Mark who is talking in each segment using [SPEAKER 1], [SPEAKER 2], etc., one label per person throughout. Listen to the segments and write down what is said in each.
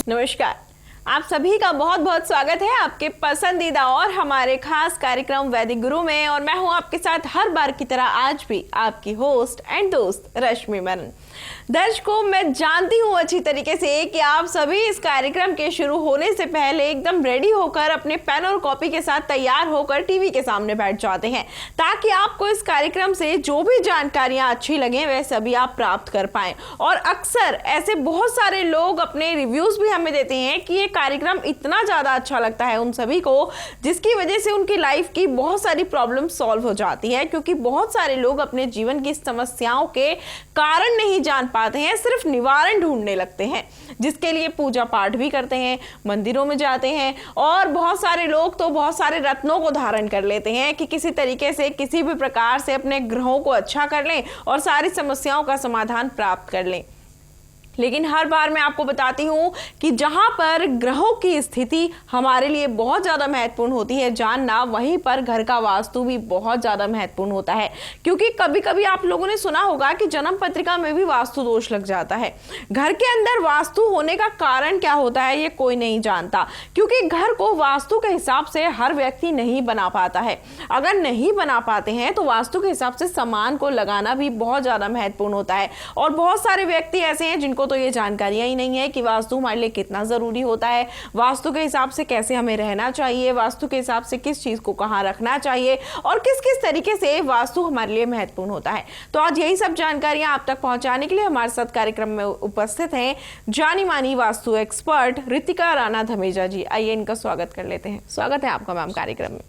[SPEAKER 1] नमस्कार, आप सभी का बहुत बहुत स्वागत है आपके पसंदीदा और हमारे खास कार्यक्रम वैदिक गुरु में। और मैं हूं आपके साथ हर बार की तरह आज भी आपकी होस्ट एंड दोस्त रश्मि मनन। दर्शकों, मैं जानती हूं अच्छी तरीके से कि आप सभी इस कार्यक्रम के शुरू होने से पहले एकदम रेडी होकर अपने पेन और कॉपी के साथ तैयार होकर टीवी के सामने बैठ जाते हैं ताकि आपको इस कार्यक्रम से जो भी जानकारियां अच्छी लगें वह सभी आप प्राप्त कर पाएं। और अक्सर ऐसे बहुत सारे लोग अपने रिव्यूज भी हमें देते हैं कि ये कार्यक्रम इतना ज्यादा अच्छा लगता है उन सभी को, जिसकी वजह से उनकी लाइफ की बहुत सारी प्रॉब्लम सॉल्व हो जाती है। क्योंकि बहुत सारे लोग अपने जीवन की समस्याओं के कारण नहीं जान पाते हैं, सिर्फ निवारण ढूंढने लगते हैं, जिसके लिए पूजा पाठ भी करते हैं, मंदिरों में जाते हैं और बहुत सारे लोग तो बहुत सारे रत्नों को धारण कर लेते हैं कि किसी तरीके से किसी भी प्रकार से अपने ग्रहों को अच्छा कर लें और सारी समस्याओं का समाधान प्राप्त कर लें। लेकिन हर बार मैं आपको बताती हूं कि जहां पर ग्रहों की स्थिति हमारे लिए बहुत ज्यादा महत्वपूर्ण होती है जानना, वहीं पर घर का वास्तु भी बहुत ज्यादा महत्वपूर्ण होता है। क्योंकि कभी कभी आप लोगों ने सुना होगा कि जन्म पत्रिका में भी वास्तु दोष लग जाता है। घर के अंदर वास्तु होने का कारण क्या होता है ये कोई नहीं जानता, क्योंकि घर को वास्तु के हिसाब से हर व्यक्ति नहीं बना पाता है। अगर नहीं बना पाते हैं तो वास्तु के हिसाब से सामान को लगाना भी बहुत ज्यादा महत्वपूर्ण होता है। और बहुत सारे व्यक्ति ऐसे हैं जिनको तो ये जानकारियां ही नहीं है कि वास्तु हमारे लिए कितना जरूरी होता है, वास्तु के हिसाब से कैसे हमें रहना चाहिए, वास्तु के हिसाब से किस चीज को कहां रखना चाहिए और किस किस तरीके से वास्तु हमारे लिए महत्वपूर्ण होता है। तो आज यही सब जानकारियां आप तक पहुंचाने के लिए हमारे साथ कार्यक्रम में उपस्थित हैं जानी मानी वास्तु एक्सपर्ट रितिका राणा धमेजा जी। आइए इनका स्वागत कर लेते हैं। स्वागत है आपका मैम कार्यक्रम में।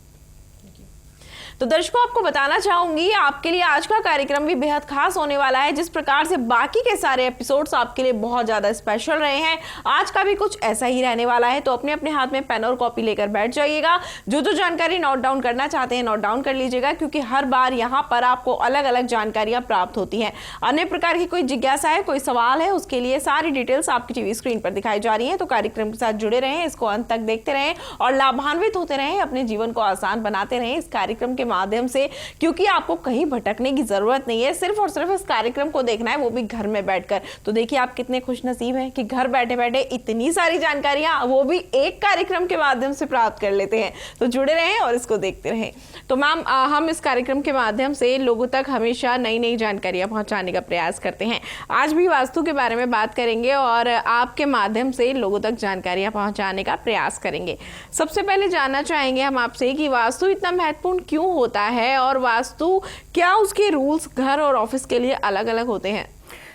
[SPEAKER 1] तो दर्शकों, आपको बताना चाहूंगी आपके लिए आज का कार्यक्रम भी बेहद खास होने वाला है। जिस प्रकार से बाकी के सारे एपिसोड्स आपके लिए बहुत ज्यादा स्पेशल रहे हैं, आज का भी कुछ ऐसा ही रहने वाला है। तो अपने अपने हाथ में पेन और कॉपी लेकर बैठ जाइएगा। जो जो जानकारी नोट डाउन करना चाहते हैं नोट डाउन कर लीजिएगा, क्योंकि हर बार यहाँ पर आपको अलग अलग जानकारियां प्राप्त होती हैं। अन्य प्रकार की कोई जिज्ञासा है, कोई सवाल है, उसके लिए सारी डिटेल्स आपकी टीवी स्क्रीन पर दिखाई जा रही है। तो कार्यक्रम के साथ जुड़े रहें, इसको अंत तक देखते रहें और लाभान्वित होते रहें, अपने जीवन को आसान बनाते रहें इस कार्यक्रम के माध्यम से। क्योंकि आपको कहीं भटकने की जरूरत नहीं है, सिर्फ और सिर्फ इस कार्यक्रम को देखना है, वो भी घर में बैठकर। तो देखिए आप कितने खुश नसीब हैं कि घर बैठे बैठे इतनी सारी जानकारियां वो भी एक कार्यक्रम के माध्यम से प्राप्त कर लेते हैं। तो जुड़े रहें और इसको देखते रहें। तो मैम, हम इस कार्यक्रम के माध्यम से लोगों तक हमेशा नई नई जानकारियां पहुंचाने का प्रयास करते हैं। आज भी वास्तु के बारे में बात करेंगे और आपके माध्यम से लोगों तक जानकारियां पहुंचाने का प्रयास करेंगे। सबसे पहले जानना चाहेंगे हम आपसे कि वास्तु इतना महत्वपूर्ण क्यों होता है और वास्तु क्या उसके रूल्स घर और ऑफिस के लिए अलग अलग होते हैं?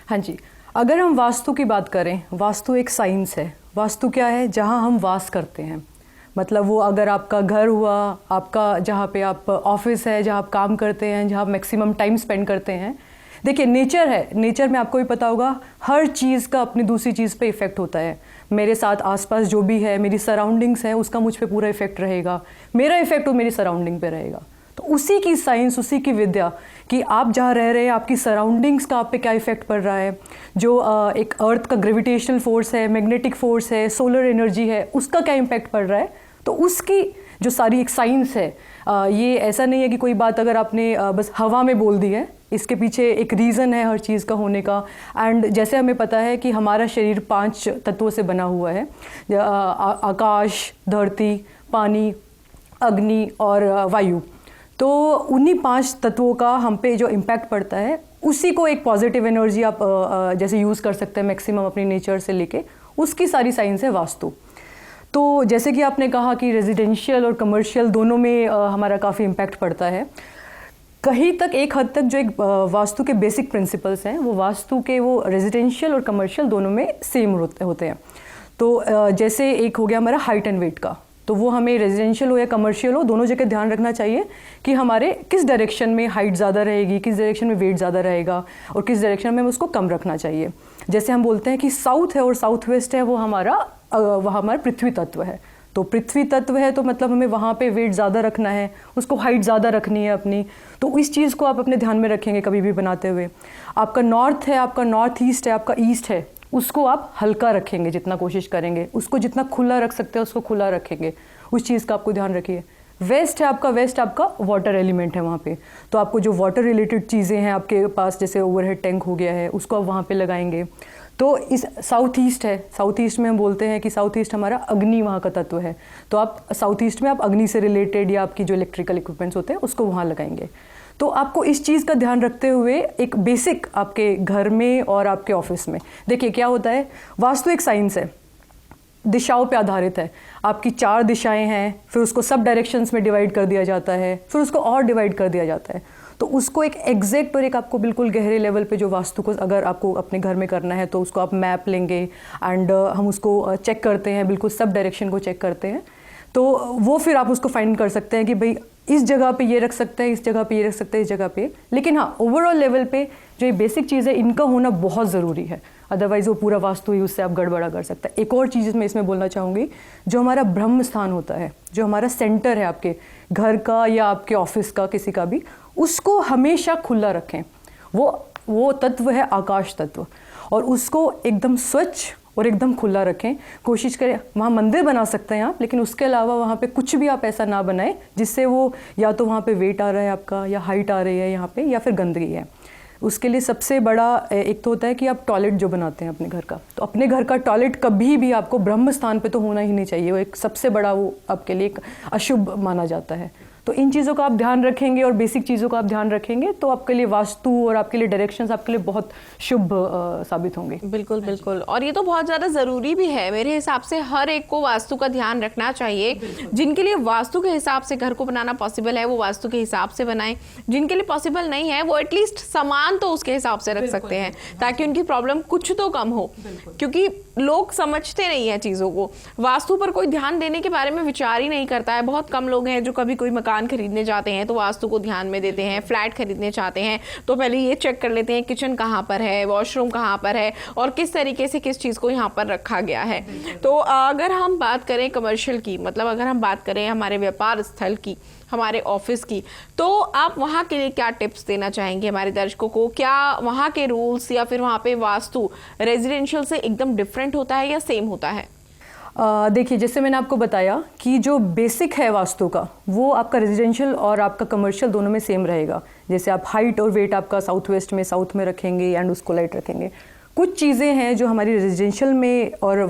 [SPEAKER 2] हाँ जी, अगर हम वास्तु की बात करें, वास्तु एक साइंस है। वास्तु क्या है? जहाँ हम वास करते हैं। मतलब वो अगर आपका घर हुआ, आपका जहाँ पे आप ऑफिस है, जहाँ आप काम करते हैं, जहाँ आप मैक्सिमम टाइम स्पेंड करते हैं। देखिए, नेचर है, नेचर में आपको भी पता होगा हर चीज़ का अपनी दूसरी चीज़ पे इफ़ेक्ट होता है। मेरे साथ आसपास जो भी है, मेरी सराउंडिंग्स है, उसका मुझ पे पूरा इफ़ेक्ट रहेगा। मेरा इफ़ेक्ट वो मेरी सराउंडिंग पे रहेगा। तो उसी की साइंस, उसी की विद्या कि आप जहाँ रह रहे हैं, आपकी सराउंडिंग्स का आप पे क्या इफेक्ट पड़ रहा है, जो एक अर्थ का ग्रेविटेशनल फोर्स है, मैग्नेटिक फोर्स है, सोलर एनर्जी है, उसका क्या इम्पैक्ट पड़ रहा है। तो उसकी जो सारी एक साइंस है, ये ऐसा नहीं है कि कोई बात अगर आपने बस हवा में बोल दी है, इसके पीछे एक रीज़न है हर चीज़ का होने का। एंड जैसे हमें पता है कि हमारा शरीर 5 तत्वों से बना हुआ है, आकाश, धरती, पानी, अग्नि और वायु। तो उन्हीं 5 तत्वों का हम पे जो इम्पैक्ट पड़ता है, उसी को एक पॉजिटिव एनर्जी आप जैसे यूज़ कर सकते हैं मैक्सिमम अपनी नेचर से लेके, उसकी सारी साइंस है वास्तु। तो जैसे कि आपने कहा कि रेजिडेंशियल और कमर्शियल दोनों में हमारा काफ़ी इम्पैक्ट पड़ता है। कहीं तक एक हद तक जो एक वास्तु के बेसिक प्रिंसिपल्स हैं, वो वास्तु के वो रेजिडेंशियल और कमर्शियल दोनों में सेम होते हैं। तो जैसे एक हो गया हमारा हाइट एंड वेट का, तो वो हमें रेजिडेंशियल हो या कमर्शियल हो, दोनों जगह ध्यान रखना चाहिए कि हमारे किस डायरेक्शन में हाइट ज़्यादा रहेगी, किस डायरेक्शन में वेट ज़्यादा रहेगा और किस डायरेक्शन में हमें उसको कम रखना चाहिए। जैसे हम बोलते हैं कि साउथ है और साउथ वेस्ट है, वो हमारा पृथ्वी तत्व है। तो पृथ्वी तत्व है तो मतलब हमें वहाँ पे वेट ज़्यादा रखना है, उसको हाइट ज़्यादा रखनी है अपनी। तो इस चीज़ को आप अपने ध्यान में रखेंगे कभी भी बनाते हुए। आपका नॉर्थ है, आपका नॉर्थ ईस्ट है, आपका ईस्ट है, उसको आप हल्का रखेंगे जितना कोशिश करेंगे। उसको जितना खुला रख सकते हैं उसको खुला रखेंगे, उस चीज़ का आपको ध्यान रखिए। वेस्ट है आपका, वेस्ट आपका वाटर एलिमेंट है वहाँ पे, तो आपको जो वाटर रिलेटेड चीज़ें हैं आपके पास, जैसे ओवरहेड टैंक हो गया है, उसको आप वहाँ पे लगाएंगे। तो इस साउथ ईस्ट है, साउथ ईस्ट में हम बोलते हैं कि साउथ ईस्ट हमारा अग्नि वहाँ का तत्व है, तो आप साउथ ईस्ट में आप अग्नि से रिलेटेड या आपकी जो इलेक्ट्रिकल इक्विपमेंट्स होते हैं उसको वहाँ लगाएंगे। तो आपको इस चीज़ का ध्यान रखते हुए एक बेसिक आपके घर में और आपके ऑफिस में, देखिए क्या होता है, वास्तु एक साइंस है, दिशाओं पे आधारित है। आपकी 4 दिशाएं हैं, फिर उसको सब डायरेक्शंस में डिवाइड कर दिया जाता है, फिर उसको और डिवाइड कर दिया जाता है। तो उसको एक एग्जैक्ट और एक आपको बिल्कुल गहरे लेवल पे जो वास्तु को अगर आपको अपने घर में करना है तो उसको आप मैप लेंगे एंड हम उसको चेक करते हैं, बिल्कुल सब डायरेक्शन को चेक करते हैं। तो वो फिर आप उसको फाइंड कर सकते हैं कि भाई इस जगह पे ये रख सकते हैं, इस जगह पे ये रख सकते हैं, इस जगह पे। लेकिन हाँ, ओवरऑल लेवल पे जो ये बेसिक चीज़ है इनका होना बहुत ज़रूरी है, अदरवाइज़ वो पूरा वास्तु ही उससे आप गड़बड़ा कर सकते हैं। एक और चीज़ मैं इसमें बोलना चाहूँगी, जो हमारा ब्रह्म स्थान होता है, जो हमारा सेंटर है आपके घर का या आपके ऑफिस का, किसी का भी, उसको हमेशा खुला रखें। वो तत्व है आकाश तत्व, और उसको एकदम स्वच्छ और एकदम खुला रखें। कोशिश करें, वहाँ मंदिर बना सकते हैं आप, लेकिन उसके अलावा वहाँ पे कुछ भी आप ऐसा ना बनाएं जिससे वो या तो वहाँ पे वेट आ रहा है आपका, या हाइट आ रही है यहाँ पे, या फिर गंदगी है। उसके लिए सबसे बड़ा एक तो होता है कि आप टॉयलेट जो बनाते हैं अपने घर का, तो अपने घर का टॉयलेट कभी भी आपको ब्रह्म स्थान पे तो होना ही नहीं चाहिए। वो एक सबसे बड़ा, वो आपके लिए एक अशुभ माना जाता है। तो इन चीज़ों का आप ध्यान रखेंगे और बेसिक चीज़ों का आप ध्यान रखेंगे तो आपके लिए वास्तु और आपके लिए डायरेक्शंस आपके लिए बहुत शुभ साबित होंगे।
[SPEAKER 1] बिल्कुल बिल्कुल, और ये तो बहुत ज़्यादा ज़रूरी भी है। मेरे हिसाब से हर एक को वास्तु का ध्यान रखना चाहिए। जिनके लिए वास्तु के हिसाब से घर को बनाना पॉसिबल है वो वास्तु के हिसाब से बनाएं, जिनके लिए पॉसिबल नहीं है वो एटलीस्ट सामान तो उसके हिसाब से रख सकते हैं ताकि उनकी प्रॉब्लम कुछ तो कम हो, क्योंकि लोग समझते नहीं है चीज़ों को। वास्तु पर कोई ध्यान देने के बारे में विचार ही नहीं करता है। बहुत कम लोग हैं जो कभी कोई मकान खरीदने जाते हैं तो वास्तु को ध्यान में देते हैं। फ्लैट खरीदने चाहते हैं तो पहले ये चेक कर लेते हैं किचन कहाँ पर है, वॉशरूम कहाँ पर है और किस तरीके से किस चीज़ को यहाँ पर रखा गया है। तो अगर हम बात करें कमर्शियल की, मतलब अगर हम बात करें हमारे व्यापार स्थल की, हमारे ऑफिस की, तो आप वहाँ के लिए क्या टिप्स देना चाहेंगे हमारे दर्शकों को? क्या वहाँ के रूल्स या फिर वहाँ पे वास्तु रेजिडेंशियल से एकदम डिफरेंट होता है या सेम होता है?
[SPEAKER 2] देखिए, जैसे मैंने आपको बताया कि जो बेसिक है वास्तु का वो आपका रेजिडेंशियल और आपका कमर्शियल दोनों में सेम रहेगा। जैसे आप हाइट और वेट आपका साउथ वेस्ट में, साउथ में रखेंगे एंड उसको लाइट रखेंगे। कुछ चीज़ें हैं जो हमारी रेजिडेंशियल में और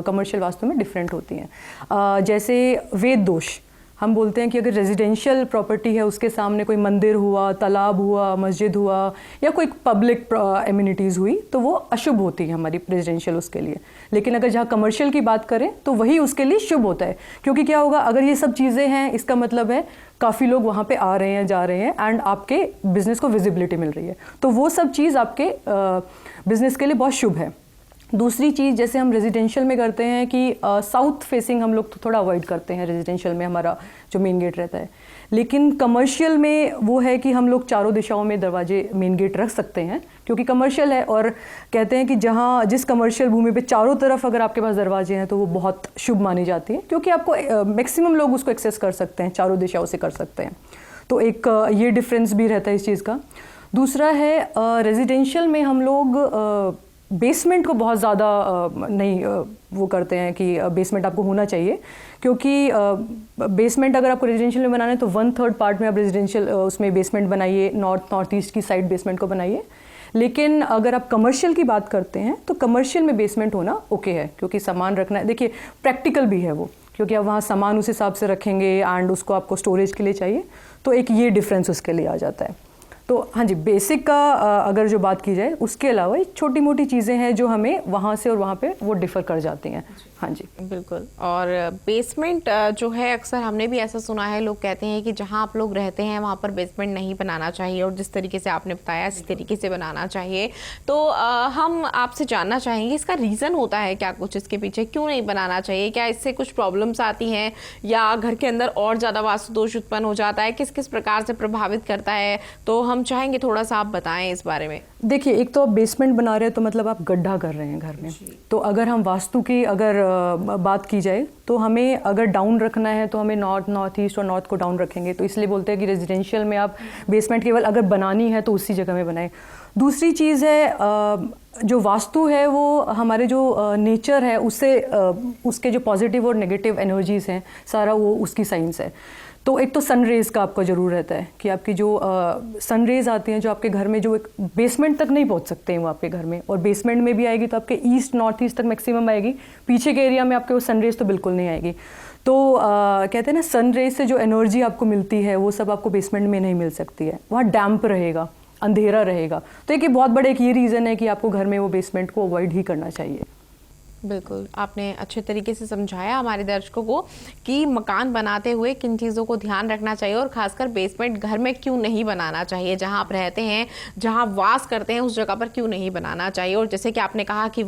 [SPEAKER 2] कमर्शियल वास्तु में डिफरेंट होती हैं। जैसे वेद दोष, हम बोलते हैं कि अगर रेजिडेंशियल प्रॉपर्टी है उसके सामने कोई मंदिर हुआ, तालाब हुआ, मस्जिद हुआ या कोई पब्लिक एमिनिटीज़ हुई तो वो अशुभ होती है हमारी रेजिडेंशियल उसके लिए। लेकिन अगर जहाँ कमर्शियल की बात करें तो वही उसके लिए शुभ होता है, क्योंकि क्या होगा, अगर ये सब चीज़ें हैं इसका मतलब है काफ़ी लोग वहाँ पे आ रहे हैं, जा रहे हैं एंड आपके बिजनेस को विजिबिलिटी मिल रही है, तो वो सब चीज़ आपके बिजनेस के लिए बहुत शुभ है। दूसरी चीज़, जैसे हम रेजिडेंशियल में करते हैं कि साउथ फेसिंग हम लोग तो थोड़ा अवॉइड करते हैं रेजिडेंशियल में, हमारा जो मेन गेट रहता है। लेकिन कमर्शियल में वो है कि हम लोग चारों दिशाओं में दरवाजे, मेन गेट रख सकते हैं, क्योंकि कमर्शियल है और कहते हैं कि जिस कमर्शियल भूमि पे चारों तरफ अगर आपके पास दरवाजे हैं तो वो बहुत शुभ मानी जाती है, क्योंकि आपको मैक्सिमम लोग उसको एक्सेस कर सकते हैं, चारों दिशाओं से कर सकते हैं। तो एक ये डिफरेंस भी रहता है इस चीज़ का। दूसरा है रेजिडेंशियल में हम लोग बेसमेंट को बहुत ज़्यादा नहीं वो करते हैं कि बेसमेंट आपको होना चाहिए, क्योंकि बेसमेंट अगर आपको रेजिडेंशियल में बनाना है तो 1/3 पार्ट में आप रेजिडेंशियल उसमें बेसमेंट बनाइए, नॉर्थ ईस्ट की साइड बेसमेंट को बनाइए। लेकिन अगर आप कमर्शियल की बात करते हैं तो कमर्शियल में बेसमेंट होना ओके है, क्योंकि सामान रखना है, देखिए प्रैक्टिकल भी है वो, क्योंकि आप वहाँ सामान उस हिसाब से रखेंगे एंड उसको आपको स्टोरेज के लिए चाहिए, तो एक ये डिफरेंस उसके लिए आ जाता है। तो हाँ जी, बेसिक का अगर जो बात की जाए, उसके अलावा छोटी मोटी चीज़ें हैं जो हमें वहाँ से और वहाँ पे वो डिफ़र कर जाती हैं। हाँ जी
[SPEAKER 1] बिल्कुल। और बेसमेंट जो है, अक्सर हमने भी ऐसा सुना है, लोग कहते हैं कि जहाँ आप लोग रहते हैं वहाँ पर बेसमेंट नहीं बनाना चाहिए और जिस तरीके से आपने बताया इस तरीके से बनाना चाहिए। तो हम आपसे जानना चाहेंगे इसका रीज़न होता है क्या कुछ इसके पीछे, क्यों नहीं बनाना चाहिए? क्या इससे कुछ प्रॉब्लम्स आती हैं या घर के अंदर और ज़्यादा वास्तु दोष उत्पन्न हो जाता है? किस किस प्रकार से प्रभावित करता है? तो हम चाहेंगे थोड़ा सा आप बताएं इस बारे में।
[SPEAKER 2] देखिए, एक तो आप बेसमेंट बना रहे हैं तो मतलब आप गड्ढा कर रहे हैं घर में, तो अगर हम वास्तु की अगर बात की जाए तो हमें अगर डाउन रखना है तो हमें नॉर्थ ईस्ट और नॉर्थ को डाउन रखेंगे। तो इसलिए बोलते हैं कि रेजिडेंशियल में आप बेसमेंट केवल अगर बनानी है तो उसी जगह में बनाएं। दूसरी चीज़ है, जो वास्तु है वो हमारे जो नेचर है उससे उसके जो पॉजिटिव और नेगेटिव एनर्जीज़ हैं, सारा वो उसकी साइंस है। तो एक तो सन रेज़ का आपका ज़रूर रहता है कि आपकी जो सन रेज़ आती हैं जो आपके घर में जो एक बेसमेंट तक नहीं पहुंच सकते हैं वो आपके घर में, और बेसमेंट में भी आएगी तो आपके ईस्ट नॉर्थ ईस्ट तक मैक्सिमम आएगी, पीछे के एरिया में आपके वो सन रेज़ तो बिल्कुल नहीं आएगी। तो कहते हैं ना सन रेज़ से जो एनर्जी आपको मिलती है वो सब आपको बेसमेंट में नहीं मिल सकती है, वहाँ डैम्प रहेगा, अंधेरा रहेगा। तो एक बहुत बड़ा एक ये रीज़न है कि आपको घर में वो बेसमेंट को अवॉइड ही करना चाहिए।
[SPEAKER 1] बिल्कुल, आपने अच्छे तरीके से समझाया हमारे दर्शकों को कि मकान बनाते हुए किन चीज़ों को ध्यान रखना चाहिए और खासकर बेसमेंट घर में क्यों नहीं बनाना चाहिए, जहां आप रहते हैं, जहां वास करते हैं उस जगह पर क्यों नहीं बनाना चाहिए। और जैसे कि आपने कहा कि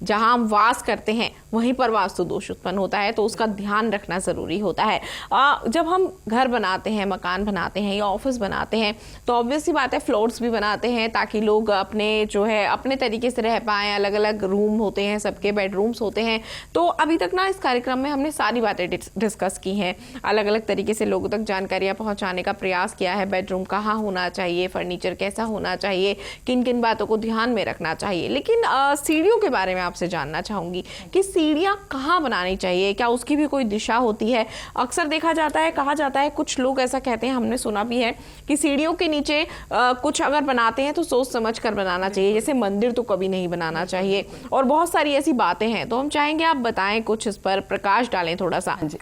[SPEAKER 1] जहां हम वास करते हैं वहीं पर वास्तु दोष उत्पन्न होता है, तो उसका ध्यान रखना ज़रूरी होता है। जब हम घर बनाते हैं, मकान बनाते हैं या ऑफिस बनाते हैं तो ऑब्वियसली बात है फ्लोर्स भी बनाते हैं ताकि लोग अपने जो है अपने तरीके से रह पाएँ। अलग अलग रूम होते हैं, सबके बेडरूम्स होते हैं। तो अभी तक ना इस कार्यक्रम में हमने सारी बातें डिस्कस की हैं, अलग अलग तरीके से लोगों तक जानकारियां पहुंचाने का प्रयास किया है। बेडरूम कहाँ होना चाहिए, फर्नीचर कैसा होना चाहिए, किन किन बातों को ध्यान में रखना चाहिए। लेकिन सीढ़ियों के बारे में आपसे जानना चाहूंगी कि सीढ़ियां कहाँ बनानी चाहिए, क्या उसकी भी कोई दिशा होती है? अक्सर देखा जाता है, कहा जाता है, कुछ लोग ऐसा कहते हैं, हमने सुना भी है कि सीढ़ियों के नीचे कुछ अगर बनाते हैं तो सोच समझ कर बनाना चाहिए, जैसे मंदिर तो कभी नहीं बनाना चाहिए, और बहुत सारी ऐसी बातें हैं। तो हम चाहेंगे आप बताएं, कुछ इस पर प्रकाश डालें थोड़ा सा।
[SPEAKER 2] जी,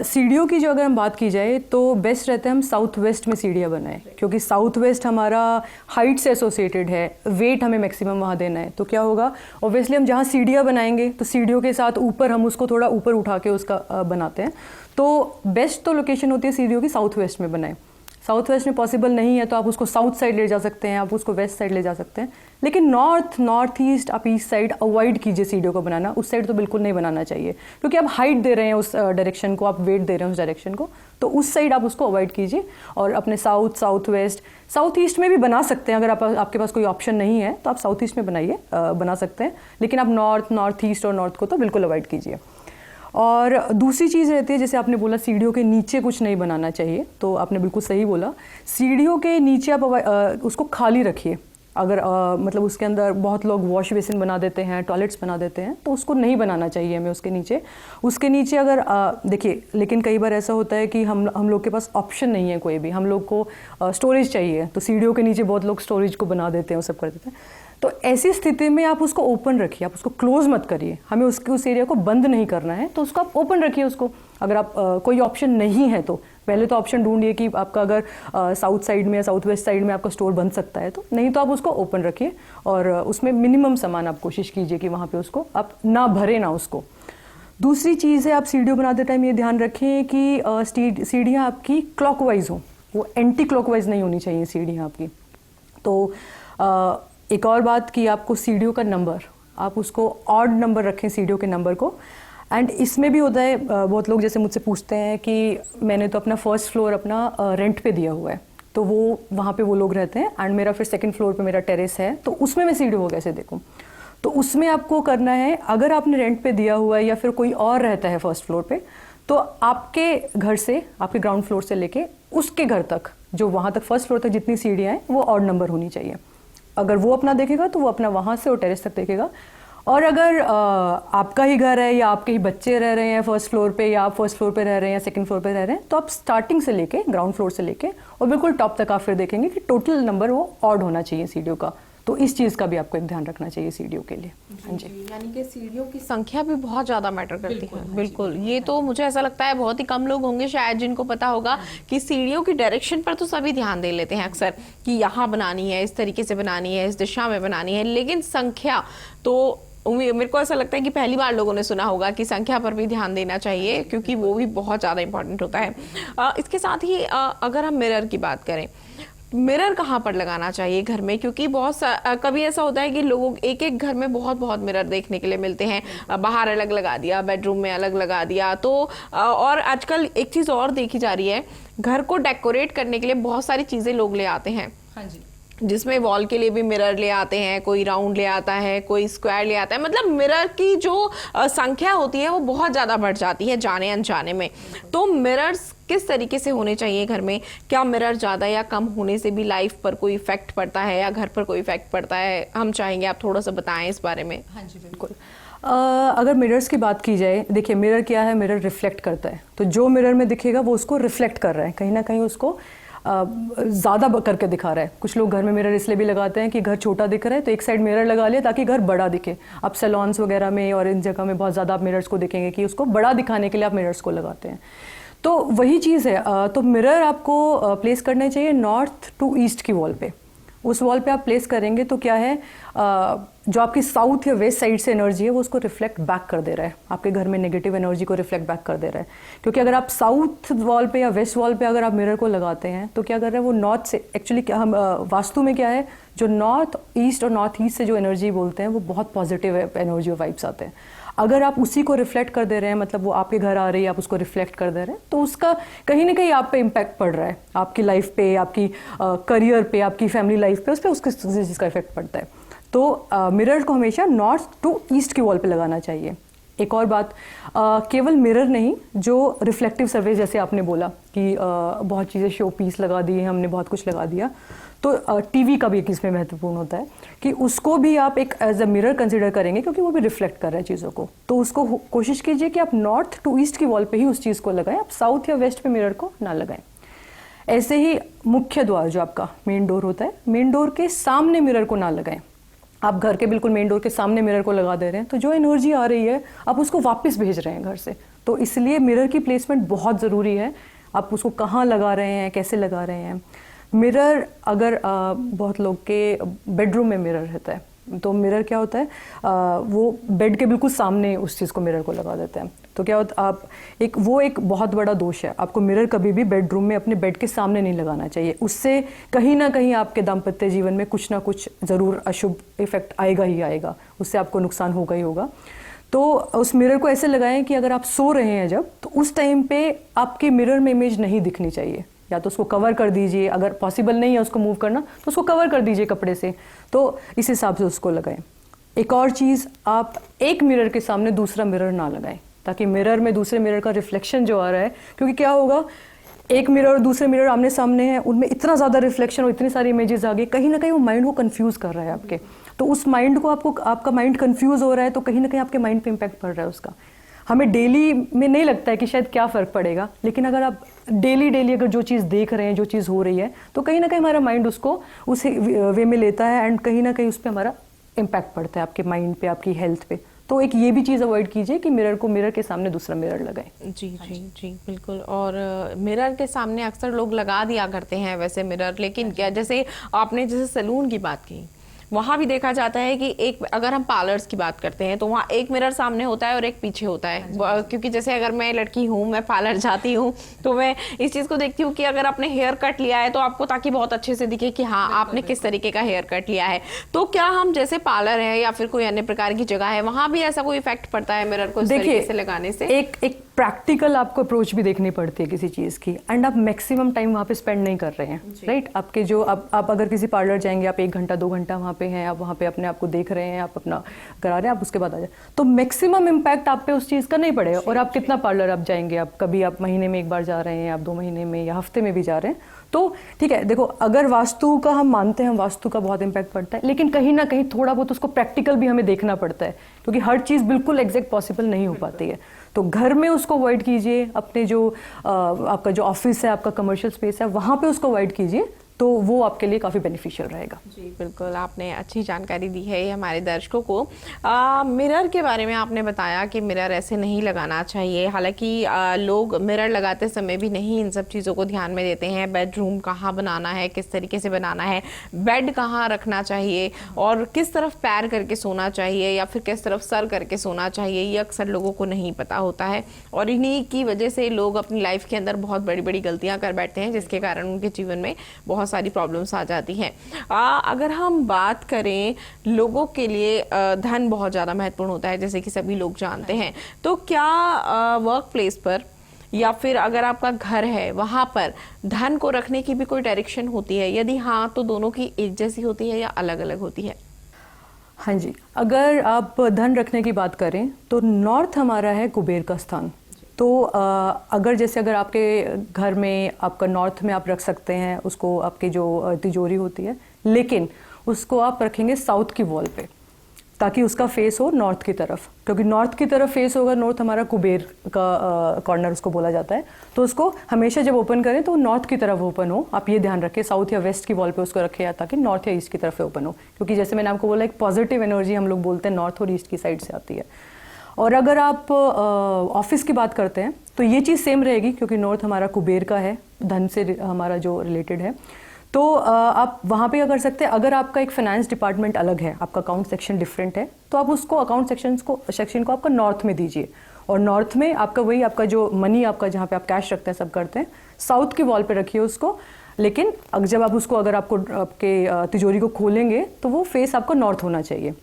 [SPEAKER 2] सीढ़ियों की जो अगर हम बात की जाए तो बेस्ट रहता है हम साउथ वेस्ट में सीढ़ियाँ बनाएं, क्योंकि साउथ वेस्ट हमारा हाइट से एसोसिएटेड है, वेट हमें मैक्सिमम वहाँ देना है। तो क्या होगा, ऑब्वियसली हम जहाँ सीढ़ियाँ बनाएंगे तो सीढ़ियों के साथ ऊपर हम उसको थोड़ा ऊपर उठा के उसका बनाते हैं। तो बेस्ट तो लोकेशन होती है सीढ़ियों की साउथ वेस्ट में बनाएं। साउथ वेस्ट में पॉसिबल नहीं है तो आप उसको साउथ साइड ले जा सकते हैं, आप उसको वेस्ट साइड ले जा सकते हैं। लेकिन नॉर्थ ईस्ट आप ईस्ट साइड अवॉइड कीजिए सीढ़ियों को बनाना, उस साइड तो बिल्कुल नहीं बनाना चाहिए, क्योंकि आप हाइट दे रहे हैं उस डायरेक्शन को, आप वेट दे रहे हैं उस डायरेक्शन को, तो उस साइड आप उसको अवॉइड कीजिए। और अपने साउथ वेस्ट, साउथ ईस्ट में भी बना सकते हैं, अगर आपके पास कोई ऑप्शन नहीं है तो आप साउथ ईस्ट में बनाइए, बना सकते हैं। लेकिन आप नॉर्थ ईस्ट और नॉर्थ को तो बिल्कुल अवॉइड कीजिए। और दूसरी चीज़ रहती है, जैसे आपने बोला सीढ़ियों के नीचे कुछ नहीं बनाना चाहिए, तो आपने बिल्कुल सही बोला। सीढ़ियों के नीचे आप उसको खाली रखिए। अगर मतलब उसके अंदर बहुत लोग वॉश बेसिन बना देते हैं, टॉयलेट्स बना देते हैं, तो उसको नहीं बनाना चाहिए हमें उसके नीचे अगर देखिए, लेकिन कई बार ऐसा होता है कि हम लोग के पास ऑप्शन नहीं है कोई भी, हम लोग को स्टोरेज चाहिए, तो सीढ़ियों के नीचे बहुत लोग स्टोरेज को बना देते हैं, वो सब कर देते हैं। तो ऐसी स्थिति में आप उसको ओपन रखिए, आप उसको क्लोज मत करिए। हमें उस एरिया को बंद नहीं करना है, तो उसको आप ओपन रखिए उसको। अगर आप कोई ऑप्शन नहीं है तो पहले तो ऑप्शन ढूंढिए कि आपका अगर साउथ साइड में या साउथ वेस्ट साइड में आपका स्टोर बन सकता है, तो नहीं तो आप उसको ओपन रखिए और उसमें मिनिमम सामान आप कोशिश कीजिए कि वहाँ पे उसको आप ना भरे ना उसको। दूसरी चीज़ है, आप सीढ़ियों बनाते टाइम ये ध्यान रखें कि सीढ़ियाँ आपकी क्लॉकवाइज हो, वो एंटी क्लॉकवाइज नहीं होनी चाहिए सीढ़ियाँ आपकी। तो एक और बात कि आपको सीढ़ियों का नंबर, आप उसको ऑड नंबर रखें सीढ़ियों के नंबर को। एंड इसमें भी होता है, बहुत लोग जैसे मुझसे पूछते हैं कि मैंने तो अपना फर्स्ट फ्लोर अपना रेंट पे दिया हुआ है, तो वो वहाँ पे वो लोग रहते हैं, एंड मेरा फिर सेकंड फ्लोर पे मेरा टेरेस है, तो उसमें मैं सीढ़ियों को कैसे देखूँ? तो उसमें आपको करना है, अगर आपने रेंट पे दिया हुआ है या फिर कोई और रहता है फर्स्ट फ्लोर पे, तो आपके घर से, आपके ग्राउंड फ्लोर से लेके उसके घर तक, जो वहाँ तक फर्स्ट फ्लोर तक जितनी सीढ़ियाँ हैं वो ऑड नंबर होनी चाहिए। अगर वो अपना देखेगा तो वो अपना वहाँ से और टेरेस तक देखेगा। और अगर आपका ही घर है या आपके ही बच्चे रह रहे हैं फर्स्ट फ्लोर पे, या आप फर्स्ट फ्लोर पे रह रहे हैं या सेकंड फ्लोर पे रह रहे हैं, तो आप स्टार्टिंग से लेके, ग्राउंड फ्लोर से लेके और बिल्कुल टॉप तक आप फिर देखेंगे कि टोटल नंबर वो ऑड होना चाहिए सीढ़ियों का। तो इस चीज़ का भी आपको एक ध्यान रखना चाहिए सीढ़ियों के लिए। हाँ जी,
[SPEAKER 1] यानी कि सीढ़ियों की संख्या भी बहुत ज्यादा मैटर करती है। बिल्कुल, ये तो मुझे ऐसा लगता है बहुत ही कम लोग होंगे शायद जिनको पता होगा कि सीढ़ियों की डायरेक्शन पर तो सभी ध्यान दे लेते हैं अक्सर कि यहाँ बनानी है, इस तरीके से बनानी है, इस दिशा में बनानी है, लेकिन संख्या तो मेरे को ऐसा लगता है कि पहली बार लोगों ने सुना होगा कि संख्या पर भी ध्यान देना चाहिए, क्योंकि वो भी बहुत ज़्यादा इंपॉर्टेंट होता है। इसके साथ ही अगर हम मिरर की बात करें, मिरर कहाँ पर लगाना चाहिए घर में? क्योंकि कभी ऐसा होता है कि लोगों एक घर में बहुत मिरर देखने के लिए मिलते हैं, बाहर अलग लगा दिया, बेडरूम में अलग लगा दिया। तो और आजकल एक चीज़ और देखी जा रही है, घर को डेकोरेट करने के लिए बहुत सारी चीज़ें लोग ले आते हैं।
[SPEAKER 2] हाँ जी,
[SPEAKER 1] जिसमें वॉल के लिए भी मिरर ले आते हैं, कोई राउंड ले आता है, कोई स्क्वायर ले आता है। मतलब मिरर की जो संख्या होती है वो बहुत ज़्यादा बढ़ जाती है जाने अनजाने में। तो मिरर्स किस तरीके से होने चाहिए घर में? क्या मिरर ज़्यादा या कम होने से भी लाइफ पर कोई इफेक्ट पड़ता है या घर पर कोई इफेक्ट पड़ता है? हम चाहेंगे आप थोड़ा सा बताएं इस बारे में।
[SPEAKER 2] हाँ जी, बिल्कुल। अगर मिरर्स की बात की जाए, देखिए मिरर क्या है, मिरर रिफ्लेक्ट करता है, तो जो मिरर में दिखेगा वो उसको रिफ्लेक्ट कर रहा है, कहीं ना कहीं उसको ज़्यादा करके दिखा रहा है। कुछ लोग घर में मिरर इसलिए भी लगाते हैं कि घर छोटा दिख रहा है तो एक साइड मिरर लगा लिया ताकि घर बड़ा दिखे। आप सैलॉन्स वगैरह में और इन जगह में बहुत ज़्यादा आप मिरर्स को देखेंगे कि उसको बड़ा दिखाने के लिए आप मिरर्स को लगाते हैं। तो वही चीज़ है, तो मिरर आपको प्लेस करने चाहिए नॉर्थ टू ईस्ट की वॉल पे। उस वॉल पे आप प्लेस करेंगे तो क्या है, जो आपकी साउथ या वेस्ट साइड से एनर्जी है वो उसको रिफ्लेक्ट बैक कर दे रहा है, आपके घर में नेगेटिव एनर्जी को रिफ्लेक्ट बैक कर दे रहा है। क्योंकि अगर आप साउथ वॉल पे या वेस्ट वॉल पे अगर आप मिरर को लगाते हैं तो क्या कर रहे हैं, वो नॉर्थ से, एक्चुअली क्या हम वास्तु में क्या है, जो नॉर्थ ईस्ट और नॉर्थ ईस्ट से जो एनर्जी बोलते हैं वो बहुत पॉजिटिव एनर्जी और वाइब्स आते हैं। अगर आप उसी को रिफ्लेक्ट कर दे रहे हैं, मतलब वो आपके घर आ रही है, आप उसको रिफ्लेक्ट कर दे रहे हैं, तो उसका कहीं ना कहीं आप पे इम्पैक्ट पड़ रहा है, आपकी लाइफ पे, आपकी करियर पे, आपकी फैमिली लाइफ पे, उस पर उसके चीज़ का इफेक्ट पड़ता है। तो मिरर को हमेशा नॉर्थ टू ईस्ट की वॉल पे लगाना चाहिए। एक और बात, केवल मिरर नहीं, जो रिफ्लेक्टिव सर्विस जैसे आपने बोला कि बहुत चीज़ें शो पीस लगा दिए, हमने बहुत कुछ लगा दिया, तो टीवी का भी एक इसमें महत्वपूर्ण होता है कि उसको भी आप एक एज अ मिरर कंसिडर करेंगे, क्योंकि वो भी रिफ्लेक्ट कर रहा है चीज़ों को। तो उसको कोशिश कीजिए कि आप नॉर्थ टू ईस्ट की वॉल पे ही उस चीज़ को लगाएं, आप साउथ या वेस्ट पे मिरर को ना लगाएं। ऐसे ही मुख्य द्वार जो आपका मेन डोर होता है, मेन डोर के सामने मिरर को ना लगाएं। आप घर के बिल्कुल मेन डोर के सामने मिरर को लगा दे रहे हैं तो जो एनर्जी आ रही है आप उसको वापस भेज रहे हैं घर से। तो इसलिए मिरर की प्लेसमेंट बहुत ज़रूरी है, आप उसको कहाँ लगा रहे हैं, कैसे लगा रहे हैं। मिरर अगर बहुत लोग के बेडरूम में मिरर रहता है तो मिरर क्या होता है, वो बेड के बिल्कुल सामने उस चीज़ को मिरर को लगा देते हैं। तो क्या होता है, आप एक बहुत बड़ा दोष है, आपको मिरर कभी भी बेडरूम में अपने बेड के सामने नहीं लगाना चाहिए। उससे कहीं ना कहीं आपके दाम्पत्य जीवन में कुछ ना कुछ ज़रूर अशुभ इफेक्ट आएगा ही आएगा, उससे आपको नुकसान होगा ही होगा। तो उस मिरर को ऐसे लगाएं कि अगर आप सो रहे हैं जब, तो उस टाइम पे आपके मिरर में इमेज नहीं दिखनी चाहिए, या तो उसको कवर कर दीजिए, अगर पॉसिबल नहीं है उसको मूव करना तो उसको कवर कर दीजिए कपड़े से। तो इस हिसाब से उसको लगाएं। एक और चीज़, आप एक मिरर के सामने दूसरा मिरर ना लगाएं, ताकि मिरर में दूसरे मिरर का रिफ्लेक्शन जो आ रहा है, क्योंकि क्या होगा, एक मिरर और दूसरे मिरर आमने सामने हैं, उनमें इतना ज़्यादा रिफ्लेक्शन और इतनी सारी इमेजेस आ गई, कहीं ना कहीं वो माइंड को कंफ्यूज कर रहा है आपके। तो उस माइंड को आपका माइंड कंफ्यूज हो रहा है तो कहीं ना कहीं आपके माइंड पे इम्पैक्ट पड़ रहा है उसका। हमें डेली में नहीं लगता है कि शायद क्या फ़र्क पड़ेगा, लेकिन अगर आप डेली अगर जो चीज़ देख रहे हैं, जो चीज़ हो रही है, तो कहीं ना कहीं हमारा माइंड उसको उस वे में लेता है एंड कहीं ना कहीं उस पर हमारा इम्पैक्ट पड़ता है आपके माइंड पे, आपकी हेल्थ पे। तो एक ये भी चीज़ अवॉइड कीजिए कि मिरर के सामने दूसरा मिरर लगाएं।
[SPEAKER 1] जी जी जी बिल्कुल। और मिरर के सामने अक्सर लोग लगा दिया करते हैं वैसे मिरर, लेकिन क्या, जैसे आपने जैसे सैलून की बात की, वहाँ भी देखा जाता है कि एक, अगर हम पार्लर्स की बात करते हैं तो वहाँ एक मिरर सामने होता है और एक पीछे होता है। क्योंकि जैसे अगर मैं लड़की हूँ, मैं पार्लर जाती हूँ, तो मैं इस चीज़ को देखती हूँ कि अगर आपने हेयर कट लिया है तो आपको, ताकि बहुत अच्छे से दिखे कि हाँ आपने किस तरीके का हेयर कट लिया है। तो क्या हम जैसे पार्लर है या फिर कोई अन्य प्रकार की जगह है, वहाँ भी ऐसा कोई इफेक्ट पड़ता है मिरर को इस तरीके से लगाने से?
[SPEAKER 2] एक प्रैक्टिकल आपको अप्रोच भी देखनी पड़ती है किसी चीज़ की, एंड आप मैक्सिमम टाइम वहाँ पे स्पेंड नहीं कर रहे हैं, राइट। आपके जो आप अगर किसी पार्लर जाएंगे, आप 1 घंटा 2 घंटा वहाँ पे हैं, आप वहाँ पे अपने आप को देख रहे हैं, आप अपना करा रहे हैं, आप उसके बाद आ जाए, तो मैक्सिमम इम्पैक्ट आप पे उस चीज़ का नहीं पड़ेगा। और आप कितना पार्लर आप जाएंगे, आप कभी आप महीने में 1 बार जा रहे हैं, आप 2 महीने में या हफ्ते में भी जा रहे हैं, तो ठीक है। देखो, अगर वास्तु का हम मानते हैं, वास्तु का बहुत इम्पैक्ट पड़ता है, लेकिन कहीं ना कहीं थोड़ा बहुत उसको प्रैक्टिकल भी हमें देखना पड़ता है, क्योंकि हर चीज़ बिल्कुल एग्जैक्ट पॉसिबल नहीं हो पाती है। तो घर में उसको अवॉइड कीजिए, अपने जो आपका जो ऑफिस है, आपका कमर्शियल स्पेस है, वहाँ पे उसको अवॉइड कीजिए, तो वो आपके लिए काफ़ी बेनिफिशियल रहेगा।
[SPEAKER 1] जी बिल्कुल, आपने अच्छी जानकारी दी है हमारे दर्शकों को। मिरर के बारे में आपने बताया कि मिरर ऐसे नहीं लगाना चाहिए। हालांकि लोग मिरर लगाते समय भी नहीं इन सब चीज़ों को ध्यान में देते हैं। बेडरूम कहाँ बनाना है, किस तरीके से बनाना है, बेड कहाँ रखना चाहिए, और किस तरफ पैर करके सोना चाहिए या फिर किस तरफ सर करके सोना चाहिए, ये अक्सर लोगों को नहीं पता होता है। और इन्हीं की वजह से लोग अपनी लाइफ के अंदर बहुत बड़ी बड़ी गलतियाँ कर बैठते हैं, जिसके कारण उनके जीवन में बहुत सारी प्रॉब्लम्स आ जाती हैं। अगर हम बात करें, लोगों के लिए धन बहुत ज़्यादा महत्वपूर्ण होता है, जैसे कि सभी लोग जानते हैं। तो क्या वर्क प्लेस पर या फिर अगर आपका घर है वहाँ पर धन को रखने की भी कोई डायरेक्शन होती है? यदि हाँ, तो दोनों की एक जैसी होती है या अलग अलग होती है?
[SPEAKER 2] हाँ जी, अगर आप धन रखने की बात करें तो नॉर्थ हमारा है कुबेर का स्थान। तो अगर आपके घर में आपका नॉर्थ में आप रख सकते हैं उसको, आपकी जो तिजोरी होती है, लेकिन उसको आप रखेंगे साउथ की वॉल पे, ताकि उसका फेस हो नॉर्थ की तरफ, क्योंकि नॉर्थ की तरफ फेस होगा, नॉर्थ हमारा कुबेर का कॉर्नर उसको बोला जाता है, तो उसको हमेशा जब ओपन करें तो नॉर्थ की तरफ ओपन हो। आप ये ध्यान रखें, साउथ या वेस्ट की वॉल पे उसको रखें ताकि नॉर्थ या ईस्ट की तरफ ओपन हो, क्योंकि जैसे मैंने आपको बोला एक पॉजिटिव एनर्जी हम लोग बोलते हैं नॉर्थ और ईस्ट की साइड से आती है। और अगर आप ऑफिस की बात करते हैं तो ये चीज़ सेम रहेगी, क्योंकि नॉर्थ हमारा कुबेर का है, धन से हमारा जो रिलेटेड है, तो आप वहाँ पे क्या कर सकते हैं, अगर आपका एक फाइनेंस डिपार्टमेंट अलग है, आपका अकाउंट सेक्शन डिफरेंट है, तो आप उसको अकाउंट सेक्शन को आपका नॉर्थ में दीजिए। और नॉर्थ में आपका वही आपका जो मनी आपका जहाँ पे आप कैश रखते हैं सब करते हैं, साउथ की वॉल पे रखिए उसको। लेकिन जब आप उसको अगर आपको आपके तिजोरी को खोलेंगे तो वो फेस आपको नॉर्थ होना चाहिए।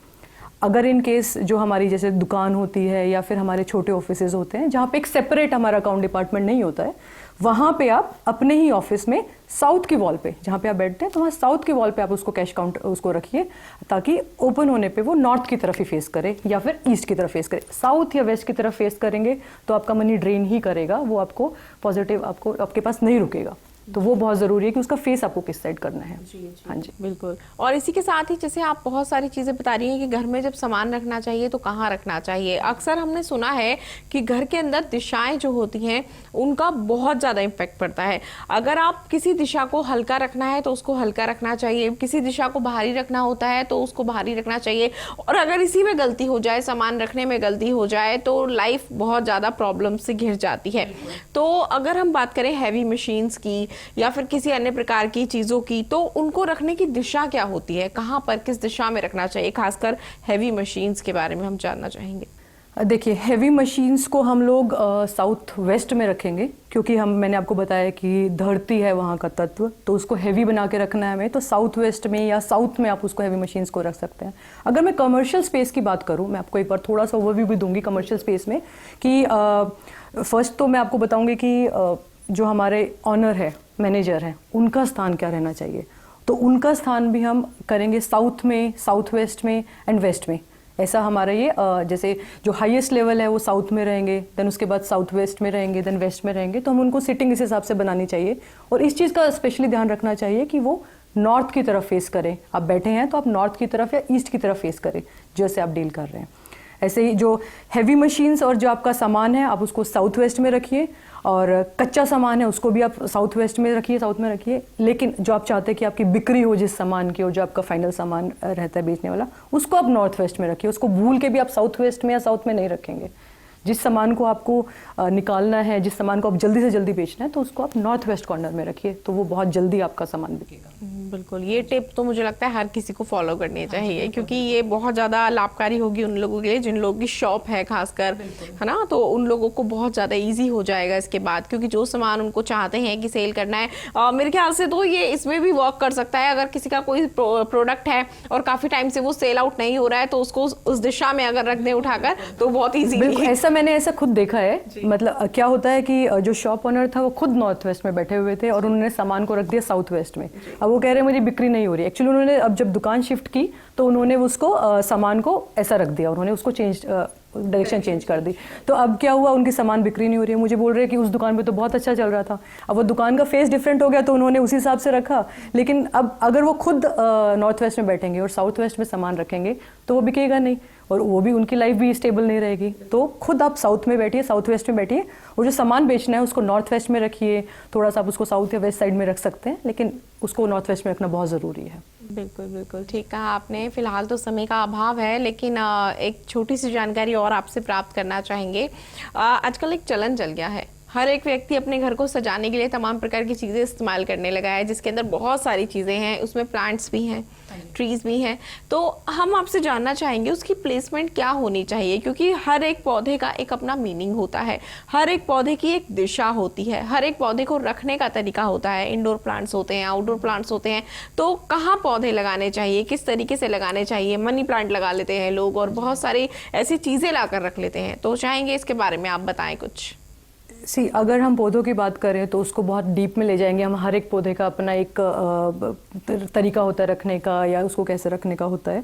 [SPEAKER 2] अगर इन केस जो हमारी जैसे दुकान होती है या फिर हमारे छोटे ऑफिसेज होते हैं जहाँ पे एक सेपरेट हमारा अकाउंट डिपार्टमेंट नहीं होता है, वहाँ पे आप अपने ही ऑफिस में साउथ की वॉल पे जहाँ पे आप बैठते हैं तो वहाँ साउथ की वॉल पे आप उसको कैश काउंट उसको रखिए, ताकि ओपन होने पे वो नॉर्थ की तरफ ही फेस करे या फिर ईस्ट की तरफ फेस करे। साउथ या वेस्ट की तरफ फेस करेंगे तो आपका मनी ड्रेन ही करेगा, वो आपको पॉजिटिव आपको आपके पास नहीं रुकेगा। तो वो बहुत ज़रूरी है कि उसका फेस आपको किस साइड करना है। हाँ जी
[SPEAKER 1] बिल्कुल। और इसी के साथ ही जैसे आप बहुत सारी चीज़ें बता रही हैं कि घर में जब सामान रखना चाहिए तो कहाँ रखना चाहिए। अक्सर हमने सुना है कि घर के अंदर दिशाएं जो होती हैं उनका बहुत ज़्यादा इम्पैक्ट पड़ता है। अगर आप किसी दिशा को हल्का रखना है तो उसको हल्का रखना चाहिए, किसी दिशा को भारी रखना होता है तो उसको भारी रखना चाहिए। और अगर इसी में गलती हो जाए, सामान रखने में गलती हो जाए, तो लाइफ बहुत ज़्यादा प्रॉब्लम से घिर जाती है। तो अगर हम बात करें हैवी मशीन्स की या फिर किसी अन्य प्रकार की चीजों की, तो उनको रखने की दिशा क्या होती है, कहाँ पर किस दिशा में रखना चाहिए? खासकर हैवी मशीन्स के बारे में हम जानना चाहेंगे।
[SPEAKER 2] देखिए, हैवी मशीन्स को हम लोग साउथ वेस्ट में रखेंगे, क्योंकि मैंने आपको बताया कि धरती है वहाँ का तत्व, तो उसको हैवी बना के रखना है हमें, तो साउथ वेस्ट में या साउथ में आप उसको हैवी मशीन्स को रख सकते हैं। अगर मैं कमर्शियल स्पेस की बात करूँ, मैं आपको एक बार थोड़ा सा ओवरव्यू भी दूंगी कमर्शियल स्पेस में कि फर्स्ट तो मैं आपको बताऊंगी कि जो हमारे ऑनर है, मैनेजर हैं, उनका स्थान क्या रहना चाहिए। तो उनका स्थान भी हम करेंगे साउथ में, साउथ वेस्ट में एंड वेस्ट में। ऐसा हमारा ये जैसे जो हाईएस्ट लेवल है वो साउथ में रहेंगे, देन उसके बाद साउथ वेस्ट में रहेंगे, देन वेस्ट में रहेंगे। तो हम उनको सिटिंग इस हिसाब से बनानी चाहिए। और इस चीज़ का स्पेशली ध्यान रखना चाहिए कि वो नॉर्थ की तरफ फेस करें। आप बैठे हैं तो आप नॉर्थ की तरफ या ईस्ट की तरफ फेस करें जैसे आप डील कर रहे हैं। ऐसे ही जो हैवी मशीन्स और जो आपका सामान है आप उसको साउथ वेस्ट में रखिए, और कच्चा सामान है उसको भी आप साउथ वेस्ट में रखिए, साउथ में रखिए। लेकिन जो आप चाहते हैं कि आपकी बिक्री हो जिस सामान की, और जो आपका फाइनल सामान रहता है बेचने वाला, उसको आप नॉर्थ वेस्ट में रखिए। उसको भूल के भी आप साउथ वेस्ट में या साउथ में नहीं रखेंगे। जिस सामान को आपको निकालना है, जिस सामान को आप जल्दी से जल्दी बेचना है, तो उसको आप नॉर्थ वेस्ट कॉर्नर में रखिए, तो वो बहुत जल्दी आपका सामान बिकेगा।
[SPEAKER 1] बिल्कुल, ये टिप तो मुझे लगता है हर किसी को फॉलो करनी चाहिए, क्योंकि ये बहुत ज़्यादा लाभकारी होगी उन लोगों के लिए जिन लोगों की शॉप है खासकर, है ना। तो उन लोगों को बहुत ज़्यादा इजी हो जाएगा इसके बाद, क्योंकि जो सामान उनको चाहते हैं कि सेल करना है, मेरे ख्याल से तो ये इसमें भी वर्क कर सकता है। अगर किसी का कोई प्रोडक्ट है और काफ़ी टाइम से वो सेल आउट नहीं हो रहा है, तो उसको उस दिशा में अगर रख दें उठाकर, तो बहुत ईजी।
[SPEAKER 2] मैंने ऐसा खुद देखा है। मतलब क्या होता है कि जो शॉप ओनर था वो खुद नॉर्थ वेस्ट में बैठे हुए थे और उन्होंने सामान को रख दिया साउथ वेस्ट में। अब वो कह रहे हैं मुझे बिक्री नहीं हो रही। एक्चुअली उन्होंने अब जब दुकान शिफ्ट की तो उन्होंने उसको सामान को ऐसा रख दिया, उन्होंने उसको डायरेक्शन चेंज कर दी। तो अब क्या हुआ, उनकी सामान बिक्री नहीं हो रही है। मुझे बोल रहे हैं कि उस दुकान पे तो बहुत अच्छा चल रहा था। अब वो दुकान का फेस डिफरेंट हो गया तो उन्होंने उसी हिसाब से रखा। लेकिन अब अगर वो खुद नॉर्थ वेस्ट में बैठेंगे और साउथ वेस्ट में सामान रखेंगे तो वो बिकेगा नहीं, और वो भी उनकी लाइफ भी स्टेबल नहीं रहेगी। तो खुद आप साउथ में बैठिए, साउथ वेस्ट में बैठिए, और जो सामान बेचना है उसको नॉर्थ वेस्ट में रखिए। थोड़ा सा आप उसको साउथ या वेस्ट साइड में रख सकते हैं, लेकिन उसको नॉर्थ वेस्ट में रखना बहुत ज़रूरी है।
[SPEAKER 1] बिल्कुल बिल्कुल ठीक कहा आपने। फिलहाल तो समय का अभाव है, लेकिन एक छोटी सी जानकारी और आपसे प्राप्त करना चाहेंगे। आजकल एक चलन चल गया है, हर एक व्यक्ति अपने घर को सजाने के लिए तमाम प्रकार की चीज़ें इस्तेमाल करने लगा है, जिसके अंदर बहुत सारी चीज़ें हैं, उसमें प्लांट्स भी हैं, ट्रीज भी हैं। तो हम आपसे जानना चाहेंगे उसकी प्लेसमेंट क्या होनी चाहिए, क्योंकि हर एक पौधे का एक अपना मीनिंग होता है, हर एक पौधे की एक दिशा होती है, हर एक पौधे को रखने का तरीका होता है। इंडोर प्लांट्स होते हैं, आउटडोर प्लांट्स होते हैं। तो कहाँ पौधे लगाने चाहिए, किस तरीके से लगाने चाहिए? मनी प्लांट लगा लेते हैं लोग और बहुत सारी ऐसी चीज़ें लाकर रख लेते हैं। तो चाहेंगे इसके बारे में आप बताएं कुछ।
[SPEAKER 2] अगर हम पौधों की बात करें तो उसको बहुत डीप में ले जाएंगे हम। हर एक पौधे का अपना एक तरीका होता है रखने का, या उसको कैसे रखने का होता है।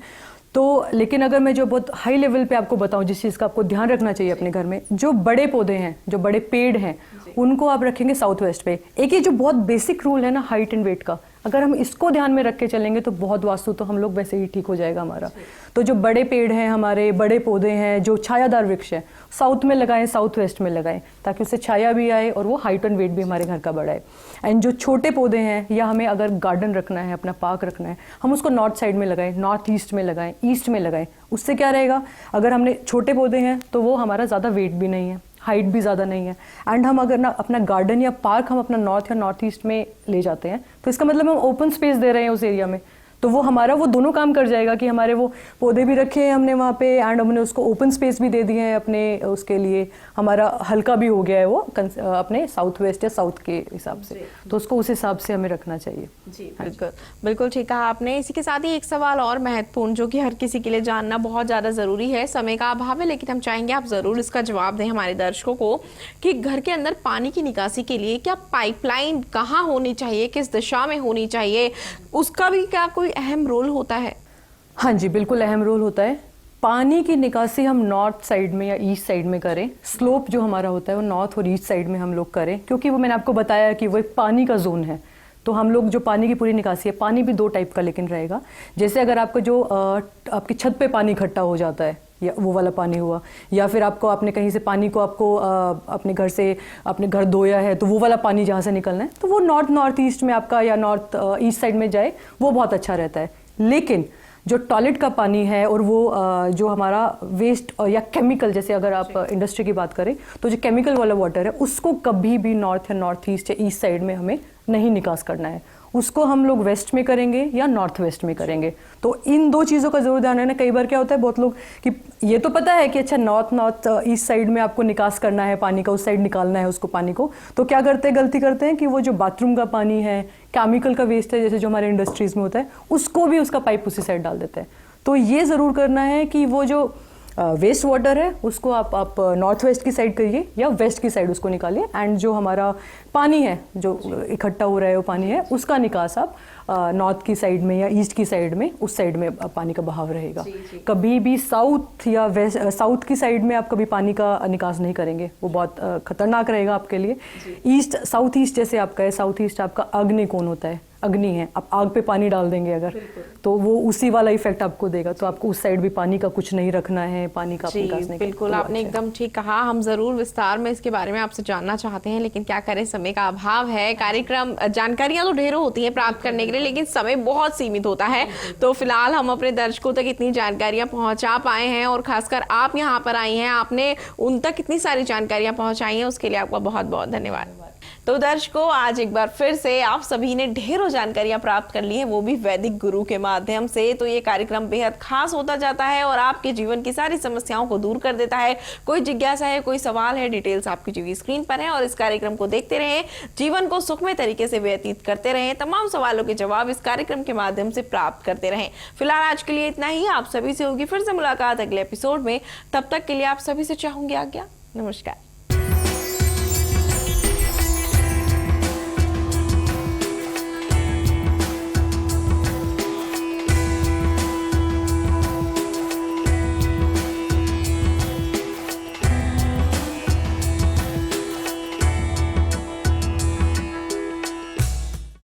[SPEAKER 2] तो लेकिन अगर मैं जो बहुत हाई लेवल पे आपको बताऊं, जिस चीज़ का आपको ध्यान रखना चाहिए अपने घर में, जो बड़े पौधे हैं, जो बड़े पेड़ हैं, उनको आप रखेंगे साउथ वेस्ट पे। एक ये जो बहुत बेसिक रूल है ना हाइट एंड वेट का, अगर हम इसको ध्यान में रख के चलेंगे तो बहुत वास्तु तो हम लोग वैसे ही ठीक हो जाएगा हमारा। तो जो बड़े पेड़ हैं, हमारे बड़े पौधे हैं, जो छायादार वृक्ष है, साउथ में लगाएं, साउथ वेस्ट में लगाएं, ताकि उससे छाया भी आए और वो हाइट एंड वेट भी हमारे घर का बढ़ाए। एंड जो छोटे पौधे हैं, या हमें अगर गार्डन रखना है, अपना पार्क रखना है, हम उसको नॉर्थ साइड में लगाएं, नॉर्थ ईस्ट में लगाएं, ईस्ट में लगाएं। उससे क्या रहेगा, अगर हमने छोटे पौधे हैं तो वो हमारा ज़्यादा वेट भी नहीं है, हाइट भी ज़्यादा नहीं है। एंड हम अगर ना अपना गार्डन या पार्क हम अपना नॉर्थ या नॉर्थ ईस्ट में ले जाते हैं, तो इसका मतलब हम ओपन स्पेस दे रहे हैं उस एरिया में, तो वो हमारा वो दोनों काम कर जाएगा कि हमारे वो पौधे भी रखे हैं हमने वहाँ पे, एंड हमने उसको ओपन स्पेस भी दे दिए हैं अपने उसके लिए, हमारा हल्का भी हो गया है वो अपने साउथ वेस्ट या साउथ के हिसाब से। तो उसको उस हिसाब से हमें रखना चाहिए।
[SPEAKER 1] जी बिल्कुल, बिल्कुल ठीक कहा आपने। इसी के साथ ही एक सवाल और महत्वपूर्ण, जो कि हर किसी के लिए जानना बहुत ज़्यादा ज़रूरी है, समय का अभाव है लेकिन हम चाहेंगे आप ज़रूर इसका जवाब दें हमारे दर्शकों को, कि घर के अंदर पानी की निकासी के लिए क्या पाइपलाइन कहाँ होनी चाहिए, किस दिशा में होनी चाहिए, उसका भी क्या कोई अहम रोल होता है?
[SPEAKER 2] हाँ जी, बिल्कुल अहम रोल होता है। पानी की निकासी हम नॉर्थ साइड में या ईस्ट साइड में करें, स्लोप जो हमारा होता है वो नॉर्थ और ईस्ट साइड में हम लोग करें, क्योंकि वो मैंने आपको बताया कि वो एक पानी का जोन है। तो हम लोग जो पानी की पूरी निकासी है, पानी भी दो टाइप का लेकिन रहेगा। जैसे अगर आपका जो आपकी छत पे पानी इकट्ठा हो जाता है, या वो वाला पानी हुआ, या फिर आपको आपने कहीं से पानी को आपको अपने घर से अपने घर धोया है, तो वो वाला पानी जहाँ से निकलना है, तो वो नॉर्थ ईस्ट में आपका या नॉर्थ ईस्ट साइड में जाए, वो बहुत अच्छा रहता है। लेकिन जो टॉयलेट का पानी है और वो जो हमारा वेस्ट या केमिकल, जैसे अगर आप इंडस्ट्री की बात करें, तो जो केमिकल वाला वाटर है उसको कभी भी नॉर्थ या नॉर्थ ईस्ट या ईस्ट साइड में हमें नहीं निकास करना है। उसको हम लोग वेस्ट में करेंगे या नॉर्थ वेस्ट में करेंगे। तो इन दो चीज़ों का जरूर ध्यान रखना। कई बार क्या होता है, बहुत लोग कि ये तो पता है कि अच्छा नॉर्थ ईस्ट साइड में आपको निकास करना है पानी का, उस साइड निकालना है उसको पानी को, तो क्या करते हैं, गलती करते हैं कि वो जो बाथरूम का पानी है, केमिकल का वेस्ट है, जैसे जो हमारे इंडस्ट्रीज़ में होता है, उसको भी उसका पाइप उसी साइड डाल देते हैं। तो ये ज़रूर करना है कि वो जो वेस्ट वाटर है उसको आप नॉर्थ वेस्ट की साइड करिए या वेस्ट की साइड उसको निकालिए, एंड जो हमारा पानी है जो इकट्ठा हो रहा है वो पानी है, उसका निकास आप नॉर्थ की साइड में या ईस्ट की साइड में, उस साइड में पानी का बहाव रहेगा। कभी भी साउथ या वेस्ट, साउथ की साइड में आप कभी पानी का निकास नहीं करेंगे, वो बहुत खतरनाक रहेगा आपके लिए। ईस्ट, साउथ ईस्ट जैसे आपका है, साउथ ईस्ट आपका अग्नि कोण होता है, अग्नि है, आप आग पे पानी डाल देंगे अगर, तो वो उसी वाला इफेक्ट आपको देगा। तो आपको उस साइड भी पानी का कुछ नहीं रखना है, पानी का निकास नहीं।
[SPEAKER 1] बिल्कुल, आपने एकदम ठीक कहा। हम जरूर विस्तार में इसके बारे में आपसे जानना चाहते हैं, लेकिन क्या करें, समय का अभाव है। कार्यक्रम जानकारियां तो ढेरों होती हैं प्राप्त करने के लिए, लेकिन समय बहुत सीमित होता है। तो फिलहाल हम अपने दर्शकों तक इतनी जानकारियां पहुंचा पाए हैं, और खासकर आप यहाँ पर आई हैं, आपने उन तक इतनी सारी जानकारियां पहुंचाई हैं, उसके लिए आपका बहुत बहुत धन्यवाद। तो दर्शकों, आज एक बार फिर से आप सभी ने ढेरों जानकारियां प्राप्त कर ली हैं, वो भी वैदिक गुरु के माध्यम से। तो ये कार्यक्रम बेहद खास होता जाता है और आपके जीवन की सारी समस्याओं को दूर कर देता है। कोई जिज्ञासा है, कोई सवाल है, डिटेल्स आपकी टीवी स्क्रीन पर है, और इस कार्यक्रम को देखते रहें, जीवन को सुखमय तरीके से व्यतीत करते रहें, तमाम सवालों के जवाब इस कार्यक्रम के माध्यम से प्राप्त करते रहें। फिलहाल आज के लिए इतना ही। आप सभी से होगी फिर से मुलाकात अगले एपिसोड में। तब तक के लिए आप सभी से चाहूंगी आज्ञा। नमस्कार।